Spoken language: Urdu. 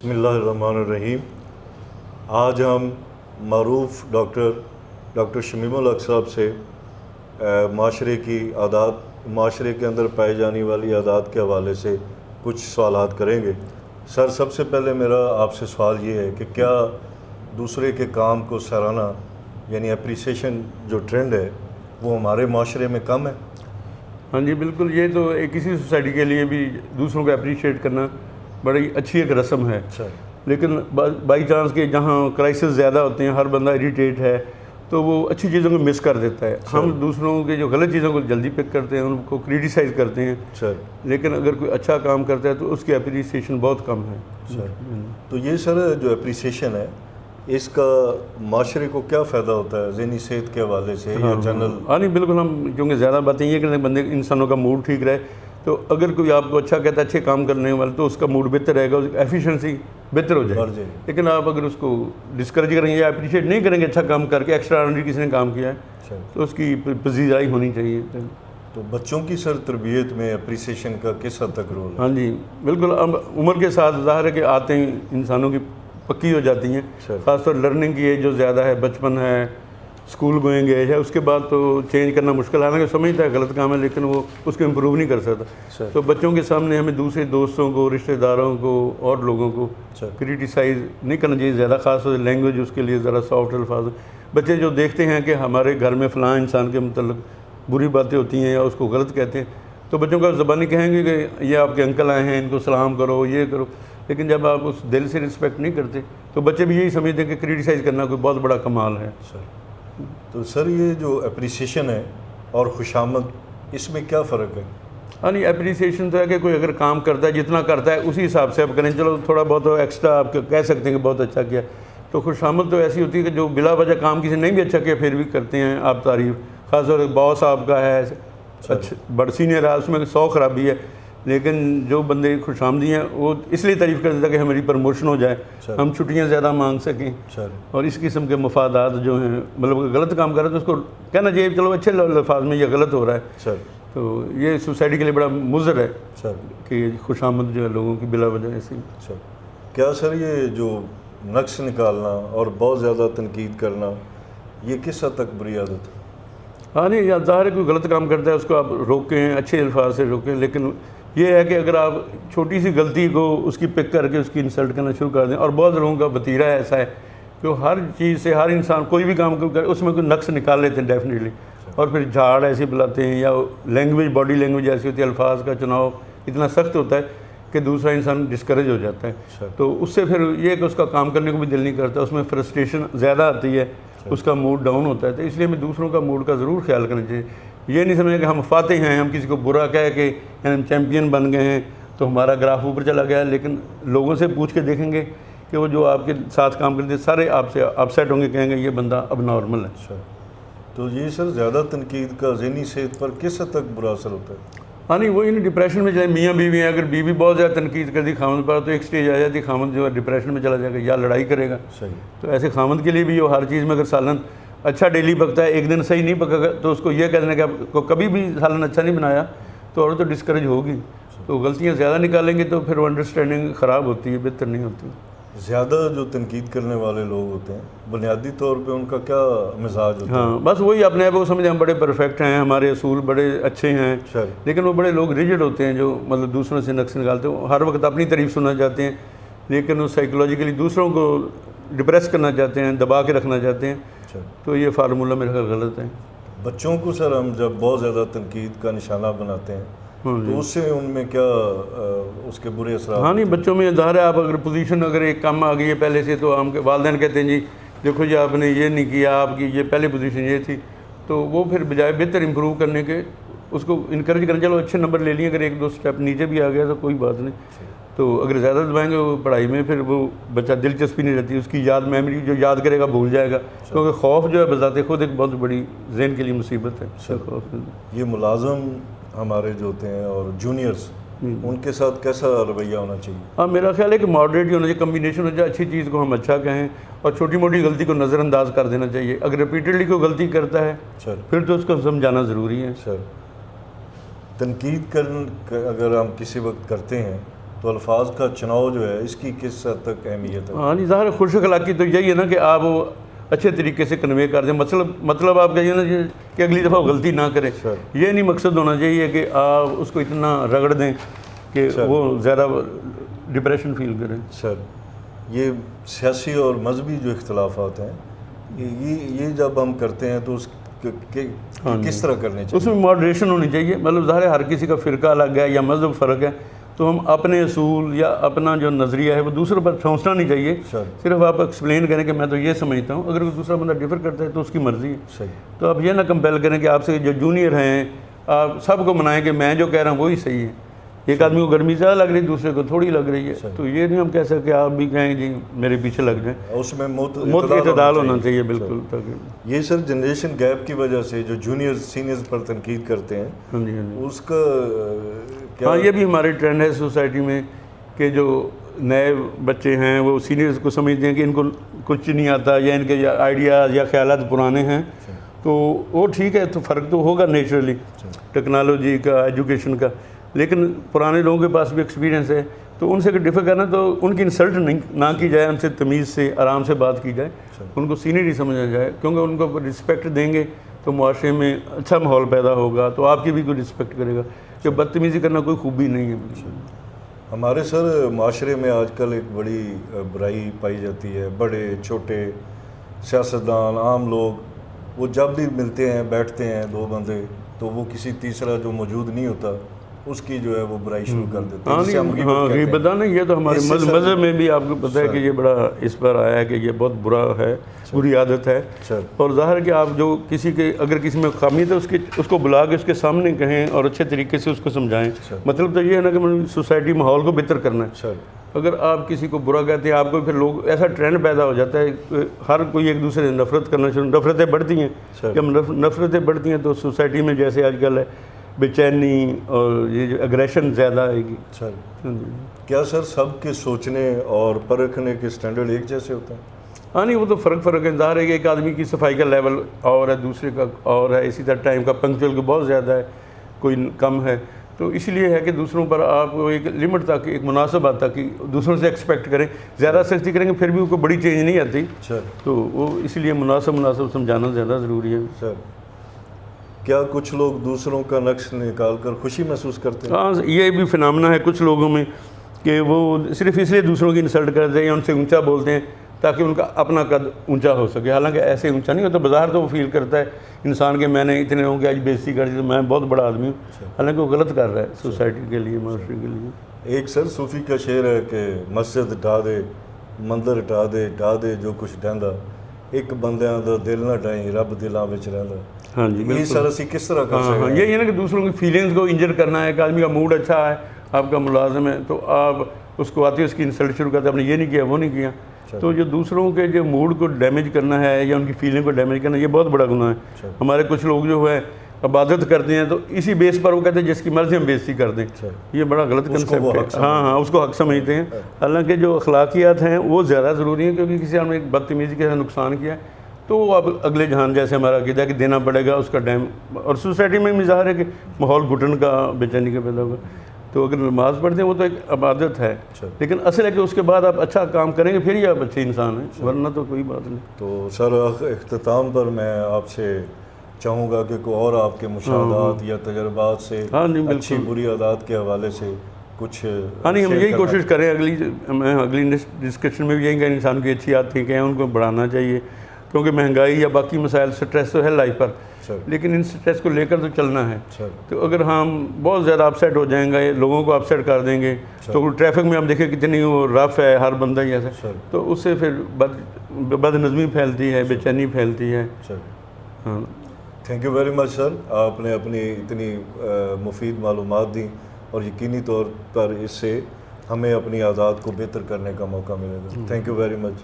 بسم اللہ الرحمن الرحیم۔ آج ہم معروف ڈاکٹر شمیم الحق صاحب سے معاشرے کے اندر پائی جانے والی عادات کے حوالے سے کچھ سوالات کریں گے۔ سر، سب سے پہلے میرا آپ سے سوال یہ ہے کہ کیا دوسرے کے کام کو سراہنا یعنی اپریسیشن جو ٹرینڈ ہے وہ ہمارے معاشرے میں کم ہے؟ ہاں جی بالکل، یہ تو کسی سوسائٹی کے لیے بھی دوسروں کو اپریشیٹ کرنا بڑی اچھی ایک رسم ہے، لیکن بائی چانس کہ جہاں کرائسس زیادہ ہوتے ہیں، ہر بندہ اریٹیٹ ہے تو وہ اچھی چیزوں کو مس کر دیتا ہے۔ ہم دوسروں کے جو غلط چیزوں کو جلدی پک کرتے ہیں، ان کو کریٹیسائز کرتے ہیں، لیکن اگر کوئی اچھا کام کرتا ہے تو اس کی اپریسیشن بہت کم ہے۔ تو یہ سر جو اپریسیشن ہے اس کا معاشرے کو کیا فائدہ ہوتا ہے ذہنی صحت کے حوالے سے یا جنرل؟ ہاں نہیں بالکل، ہم کیونکہ زیادہ باتیں یہ کرتے ہیں بندے انسانوں کا موڈ ٹھیک رہے، تو اگر کوئی آپ کو اچھا کہتا ہے اچھے کام کرنے والا تو اس کا موڈ بہتر رہے گا، اس کی ایفیشنسی بہتر ہو جائے گی۔ لیکن آپ اگر اس کو ڈسکریج کریں گے یا اپریشیٹ نہیں کریں گے اچھا کام کر کے، ایکسٹرا آرڈنری کسی نے کام کیا ہے تو اس کی پذیرائی ہونی چاہیے۔ تو بچوں کی سر تربیت میں اپریسیشن کا کس حد تک رول ہے؟ ہاں جی بالکل، اب عمر کے ساتھ ظاہر ہے کہ آتے ہیں انسانوں کی پکی ہو جاتی ہیں، خاص طور لرننگ کی ایج جو زیادہ ہے، بچپن ہے، اسکول گوئنگ ایج ہے، اس کے بعد تو چینج کرنا مشکل ہے، حالانکہ سمجھتا ہے غلط کام ہے لیکن وہ اس کو امپروو نہیں کر سکتا۔ تو بچوں کے سامنے ہمیں دوسرے دوستوں کو، رشتہ داروں کو اور لوگوں کو کریٹیسائز نہیں کرنا چاہیے زیادہ، خاص طور سے لینگویج اس کے لیے ذرا سافٹ الفاظ۔ بچے جو دیکھتے ہیں کہ ہمارے گھر میں فلاں انسان کے متعلق بری باتیں ہوتی ہیں یا اس کو غلط کہتے ہیں تو بچوں کا زبانی کہیں گے کہ یہ آپ کے انکل آئے ہیں، ان کو سلام کرو، یہ کرو، لیکن جب آپ اس دل سے رسپیکٹ نہیں کرتے تو بچے بھی یہی سمجھتے ہیں کہ کریٹیسائز کرنا کوئی بہت بڑا کمال ہے۔ تو سر یہ جو اپریسیشن ہے اور خوشامد، اس میں کیا فرق ہے؟ ہاں نہیں، اپریسیشن تو ہے کہ کوئی اگر کام کرتا ہے جتنا کرتا ہے اسی حساب سے آپ کریں، چلو تھوڑا بہت ایکسٹرا آپ کہہ سکتے ہیں کہ بہت اچھا کیا۔ تو خوشامد تو ایسی ہوتی ہے کہ جو بلا وجہ کام کسی نے بھی اچھا کیا پھر بھی کرتے ہیں آپ تعریف، خاص طور سے باس آپ کا ہے، بڑا سینئر ہے، اس میں 100 خرابی ہے، لیکن جو بندے خوش آمدی ہیں وہ اس لیے تعریف کرتے تھے کہ ہماری پروموشن ہو جائے، ہم چھٹیاں زیادہ مانگ سکیں، اور اس قسم کے مفادات جو ہیں، مطلب غلط کام کر رہے ہیں تو اس کو کہنا چاہیے چلو اچھے الفاظ میں یہ غلط ہو رہا ہے۔ تو یہ سوسائٹی کے لیے بڑا مضر ہے کہ خوش آمد جو ہے لوگوں کی بلا وجہ ایسی۔ کیا سر یہ جو نقص نکالنا اور بہت زیادہ تنقید کرنا یہ کس حد تک بری عادت ہے؟ ہاں نہیں، ظاہر ہے کوئی غلط کام کرتا ہے اس کو آپ روکیں، اچھے الفاظ سے روکیں، لیکن یہ ہے کہ اگر آپ چھوٹی سی غلطی کو اس کی پک کر کے اس کی انسلٹ کرنا شروع کر دیں، اور بہت لوگوں کا وتیرہ ایسا ہے کہ وہ ہر چیز سے، ہر انسان کوئی بھی کام کرے اس میں کوئی نقص نکال لیتے ہیں ڈیفینیٹلی، اور پھر جھاڑ ایسے بلاتے ہیں، یا لینگویج، باڈی لینگویج ایسی ہوتی ہے، الفاظ کا چناؤ اتنا سخت ہوتا ہے کہ دوسرا انسان ڈسکریج ہو جاتا ہے، تو اس سے پھر یہ کہ اس کا کام کرنے کو بھی دل نہیں کرتا، اس میں فرسٹریشن زیادہ آتی ہے، اس کا موڈ ڈاؤن ہوتا ہے۔ تو اس لیے ہمیں دوسروں کا موڈ کا ضرور خیال کرنا چاہیے، یہ نہیں سمجھیں کہ ہم فاتح ہیں، ہم کسی کو برا کہہ کے ہم چیمپئن بن گئے ہیں تو ہمارا گراف اوپر چلا گیا، لیکن لوگوں سے پوچھ کے دیکھیں گے کہ وہ جو آپ کے ساتھ کام کرتے ہیں سارے آپ سے اپسیٹ ہوں گے، کہیں گے یہ بندہ اب نارمل ہے۔ تو یہ سر زیادہ تنقید کا ذہنی صحت پر کس حد تک برا اثر ہوتا ہے؟ ہاں نہیں، وہ ڈپریشن میں چلے، میاں بیوی ہیں، اگر بیوی بہت زیادہ تنقید کر دی خامد پر تو ایک سٹیج آ جاتی، خامد جو ہے ڈپریشن میں چلا جائے گا یا لڑائی کرے گا۔ تو ایسے خامد کے لیے بھی وہ ہر چیز میں اگر سالن اچھا ڈیلی پکتا ہے، ایک دن صحیح نہیں پکا تو اس کو یہ کہہ دینا کہ آپ کو کبھی بھی سالن اچھا نہیں بنایا تو اور تو ڈسکریج ہوگی، تو غلطیاں زیادہ نکالیں گے تو پھر وہ انڈرسٹینڈنگ خراب ہوتی ہے، بہتر نہیں ہوتی۔ زیادہ جو تنقید کرنے والے لوگ ہوتے ہیں بنیادی طور پہ ان کا کیا مزاج ہوتا ہے؟ ہاں بس وہی اپنے آپ کو سمجھیں ہم بڑے پرفیکٹ ہیں، ہمارے اصول بڑے اچھے ہیں، لیکن وہ بڑے لوگ ریجڈ ہوتے ہیں جو مطلب دوسروں سے نقص نکالتے ہیں، ہر وقت اپنی تعریف سننا چاہتے ہیں، لیکن وہ سائیکولوجیکلی دوسروں کو ڈپریس کرنا چاہتے ہیں، دبا کے رکھنا چاہتے ہیں، تو یہ فارمولہ میرا خیال غلط ہے۔ بچوں کو سر ہم جب بہت زیادہ تنقید کا نشانہ بناتے ہیں تو اس سے ان میں کیا اس کے برے اثرات؟ ہاں نہیں، بچوں میں ظاہر ہے آپ اگر پوزیشن اگر ایک کم آ گئی ہے پہلے سے تو ہم والدین کہتے ہیں جی دیکھو جی آپ نے یہ نہیں کیا، آپ کی یہ پہلے پوزیشن یہ تھی، تو وہ پھر بجائے بہتر امپروو کرنے کے اس کو انکریج کریں، چلو اچھے نمبر لے لیے، اگر ایک دو سٹیپ نیچے بھی آ گیا تو کوئی بات نہیں، تو اگر زیادہ دبائیں گے وہ پڑھائی میں پھر وہ بچہ دلچسپی نہیں رہتی، اس کی یاد میموری جو یاد کرے گا بھول جائے گا، کیونکہ خوف جو ہے بذات خود ایک بہت بڑی ذہن کے لیے مصیبت ہے۔ یہ ملازم ہمارے جو ہوتے ہیں اور جونیئرز ان کے ساتھ کیسا رویہ ہونا چاہیے؟ ہاں میرا خیال ہے کہ ماڈریٹ ہی ہونا چاہیے، کمبینیشن ہو جائے، اچھی چیز کو ہم اچھا کہیں اور چھوٹی موٹی غلطی کو نظر انداز کر دینا چاہیے، اگر ریپیٹڈلی کوئی غلطی کرتا ہے پھر تو اس کو سمجھانا ضروری ہے۔ تنقید اگر ہم کسی وقت کرتے ہیں تو الفاظ کا چناؤ جو ہے اس کی کس حد تک اہمیت ہے؟ ہاں جی، ظاہر خوش اخلاقی تو یہی ہے نا کہ آپ اچھے طریقے سے کنوے کر دیں. مطلب آپ کہیے نا کہ اگلی دفعہ غلطی نہ کرے. یہ نہیں مقصد ہونا چاہیے کہ آپ اس کو اتنا رگڑ دیں کہ وہ زیادہ ڈپریشن فیل کریں. سر یہ سیاسی اور مذہبی جو اختلافات ہیں یہ جب ہم کرتے ہیں تو اس کس طرح کرنے چاہیے؟ اس میں ماڈریشن ہونی چاہیے. مطلب ظاہر ہر کسی کا فرقہ الگ ہے یا مذہب فرق ہے، تو ہم اپنے اصول یا اپنا جو نظریہ ہے وہ دوسرے پر ٹھونسنا نہیں چاہیے. صرف آپ ایکسپلین کریں کہ میں تو یہ سمجھتا ہوں. اگر کوئی دوسرا بندہ ڈفر کرتا ہے تو اس کی مرضی ہے. تو آپ یہ نہ کمپیل کریں کہ آپ سے جو جونیئر ہیں آپ سب کو منائیں کہ میں جو کہہ رہا ہوں وہی صحیح ہے. ایک آدمی کو گرمی زیادہ لگ رہی ہے، دوسرے کو تھوڑی لگ رہی ہے. تو یہ نہیں ہم کہہ سکتے آپ بھی کہیں جی میرے پیچھے لگ جائیں. اس میں اعتدال ہونا چاہیے. بالکل. یہ سر جنریشن گیپ کی وجہ سے جو جونیئر سینئرز پر تنقید کرتے ہیں، ہاں جی اس کا ہاں یہ بھی ہمارے ٹرینڈ ہے سوسائٹی میں کہ جو نئے بچے ہیں وہ سینئرز کو سمجھتے ہیں کہ ان کو کچھ نہیں آتا یا ان کے آئیڈیاز یا خیالات پرانے ہیں. تو وہ ٹھیک ہے، تو فرق تو ہوگا نیچرلی ٹیکنالوجی کا، ایجوکیشن کا. لیکن پرانے لوگوں کے پاس بھی ایکسپیرینس ہے، تو ان سے اگر ڈفر کرنا تو ان کی انسلٹ نہ کی جائے، ان سے تمیز سے آرام سے بات کی جائے، ان کو سینئر ہی سمجھا جائے. کیونکہ ان کو رسپیکٹ دیں گے تو معاشرے میں اچھا ماحول پیدا ہوگا، تو آپ کی بھی کوئی رسپیکٹ کرے گا. کہ بدتمیزی کرنا کوئی خوبی نہیں ہے. ہمارے سر معاشرے میں آج کل ایک بڑی برائی پائی جاتی ہے. بڑے چھوٹے سیاستدان، عام لوگ، وہ جب بھی ملتے ہیں بیٹھتے ہیں دو بندے، تو وہ کسی تیسرا جو موجود نہیں ہوتا اس کی جو ہے وہ برائی شروع کر دیتے ہیں. ہاں غیبت نہیں، یہ تو ہمارے مذہب میں بھی آپ کو پتہ ہے کہ یہ بڑا اس پر آیا ہے کہ یہ بہت برا ہے، بری عادت ہے. اور ظاہر کہ آپ جو کسی کے اگر کسی میں خامی ہے تو اس کو بلا کے اس کے سامنے کہیں اور اچھے طریقے سے اس کو سمجھائیں. مطلب تو یہ ہے نا کہ سوسائٹی ماحول کو بہتر کرنا ہے. اگر آپ کسی کو برا کہتے ہیں، آپ کو پھر لوگ ایسا ٹرینڈ پیدا ہو جاتا ہے، ہر کوئی ایک دوسرے سے نفرت کرنا شروع، نفرتیں بڑھتی ہیں. جب نفرتیں بڑھتی ہیں تو سوسائٹی میں جیسے آج کل ہے بے چینی اور یہ جو اگریشن زیادہ آئے گی. کیا سر سب کے سوچنے اور پرکھنے کے سٹینڈرڈ ایک جیسے ہوتے ہیں؟ ہاں نہیں، وہ تو فرق ہے. ظاہر ہے کہ ایک آدمی کی صفائی کا لیول اور ہے، دوسرے کا اور ہے. اسی طرح ٹائم کا پنکچوئل کا بہت زیادہ ہے، کوئی کم ہے. تو اس لیے ہے کہ دوسروں پر آپ ایک لمٹ تک، ایک مناسب حد تک دوسروں سے ایکسپیکٹ کریں. زیادہ سختی کریں گے پھر بھی کوئی بڑی چینج نہیں آتی. تو وہ اس لیے مناسب سمجھانا زیادہ ضروری ہے. سر کیا کچھ لوگ دوسروں کا نقص نکال کر خوشی محسوس کرتے ہیں؟ ہاں یہ بھی فنامنا ہے کچھ لوگوں میں کہ وہ صرف اس لیے دوسروں کی انسلٹ کرتے ہیں یا ان سے اونچا بولتے ہیں تاکہ ان کا اپنا قد اونچا ہو سکے. حالانکہ ایسے اونچا نہیں ہوتا. بظاہر تو وہ فیل کرتا ہے انسان کہ میں نے اتنے لوگوں کی آج بےزتی کر دی تو میں بہت بڑا آدمی ہوں. حالانکہ وہ غلط کر رہا ہے سوسائٹی کے لیے، معاشرے کے لیے. ایک سر صوفی کا شعر ہے کہ مسجد ڈھا دے، مندر ڈھا دے جو کچھ ڈہندا، ایک بندیاں دا دل نہ ڈھائیں رب دلاں وچ رہندا. ہاں جی یہ سر اسی کس طرح کر سکتے ہیں؟ یہی ہے نا کہ دوسروں کی فیلنگز کو انجر کرنا ہے. ایک آدمی کا موڈ اچھا ہے، آپ کا ملازم ہے، تو آپ اس کو آتے اس کی انسلٹ شروع کرتے ہیں، آپ نے یہ نہیں کیا وہ نہیں کیا. تو جو دوسروں کے جو موڈ کو ڈیمیج کرنا ہے یا ان کی فیلنگ کو ڈیمیج کرنا ہے، یہ بہت بڑا گناہ ہے. ہمارے کچھ لوگ جو ہے عبادت کرتے ہیں تو اسی بیس پر وہ کہتے ہیں جس کی مرضی ہم بےزتی کر دیں. یہ بڑا غلط کنسیپٹ ہے. ہاں اس کو حق سمجھتے ہیں. حالانکہ جو اخلاقیات ہیں وہ زیادہ ضروری ہیں، کیونکہ کسی نے ایک بدتمیزی کے ساتھ نقصان کیا ہے تو وہ اب اگلے جہان جیسے ہمارا عقیدہ ہے کہ دینا پڑے گا اس کا ڈیم. اور سوسائٹی میں بھی ظاہر ہے کہ ماحول گھٹن کا، بے چینی کا پیدا ہوگا. تو اگر نماز پڑھتے ہیں وہ تو ایک عبادت ہے، لیکن اصل ہے کہ اس کے بعد آپ اچھا کام کریں گے پھر ہی آپ اچھے انسان ہیں، ورنہ تو کوئی بات نہیں. تو سر اختتام پر میں آپ سے چاہوں گا کہ کوئی اور آپ کے مشاہدات یا تجربات سے اچھی بری عادات کے حوالے سے کچھ. ہاں نہیں، ہم یہی کوشش کریں اگلی ڈسکشن میں بھی یہی کہ انسان کی اچھی عادتیں کہیں ان کو بڑھانا چاہیے. کیونکہ مہنگائی یا باقی مسائل سٹریس تو ہے لائف پر، لیکن ان سٹریس کو لے کر تو چلنا ہے. تو اگر ہم بہت زیادہ اپسیٹ ہو جائیں گے، لوگوں کو اپسیٹ کر دیں گے، تو ٹریفک میں ہم دیکھیں کتنی وہ رف ہے، ہر بندہ ہی ایسا، تو اس سے پھر بد نظمی پھیلتی ہے، بے چینی پھیلتی ہے. ہاں تھینک یو ویری مچ سر. آپ نے اپنی اتنی مفید معلومات دیں اور یقینی طور پر اس سے ہمیں اپنی عادات کو بہتر کرنے کا موقع ملے گا. Thank you very much.